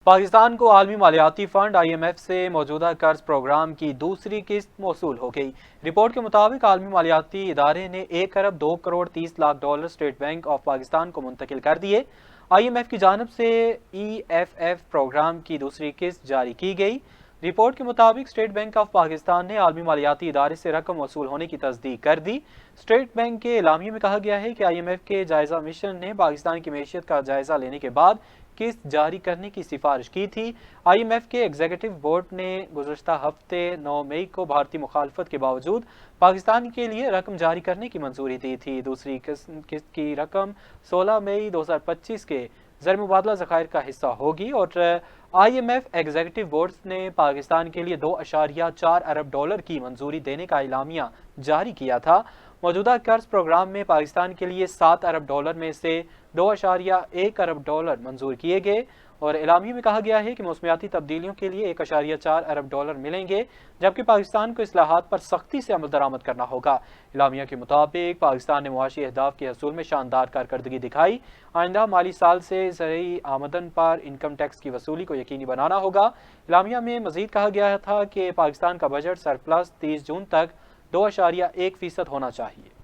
پاکستان کو عالمی مالیاتی فنڈ IMF سے موجودہ قرض پروگرام کی دوسری قسط موصول ہو گئی۔ رپورٹ کے مطابق عالمی مالیاتی ادارے نے 1 ارب 2 crore 30 lakh dollar state bank of Pakistan کو منتقل کر دیے۔ IMF کی جانب سے EFF پروگرام کی دوسری قسط جاری کی گئی۔ رپورٹ کے مطابق اسٹیٹ بینک آف پاکستان نے عالمی مالیاتی ادارے سے رقم موصول ہونے کی تصدیق کر دی۔ اسٹیٹ بینک کے اعلامیے میں کہا گیا ہے کہ IMF کے جائزہ مشن نے پاکستان کی معیشت کا جائزہ لینے کے بعد قسط جاری کرنے کی سفارش کی تھی۔ IMF کے ایگزیکٹو بورڈ نے گزشتہ ہفتے 9 مئی کو بھارتی مخالفت کے باوجود پاکستان کے لیے رقم جاری کرنے کی منظوری دی تھی۔ دوسری قسط کی رقم 16 مئی 2025 کے زر مبادلہ ذخائر کا حصہ ہوگی اور IMF ایگزیکٹو بورڈ نے پاکستان کے لیے 2.4 ارب ڈالر کی منظوری دینے کا اعلامیہ جاری کیا تھا۔ موجودہ قرض پروگرام میں پاکستان کے لیے 7 ارب ڈالر میں سے 2.1 ارب ڈالر منظور کیے گئے اور اعلامیے میں کہا گیا ہے کہ موسمیاتی تبدیلیوں کے لیے 1.4 ارب ڈالر ملیں گے، جبکہ پاکستان کو اصلاحات پر سختی سے عمل درآمد کرنا ہوگا۔ اعلامیہ کے مطابق پاکستان نے معاشی اہداف کے حصول میں شاندار کارکردگی دکھائی۔ آئندہ مالی سال سے زرعی آمدن پر انکم ٹیکس کی وصولی کو یقینی بنانا ہوگا۔ اعلامیہ میں مزید کہا گیا تھا کہ پاکستان کا بجٹ سرپلس 30 جون تک 2.1% ہونا چاہیے۔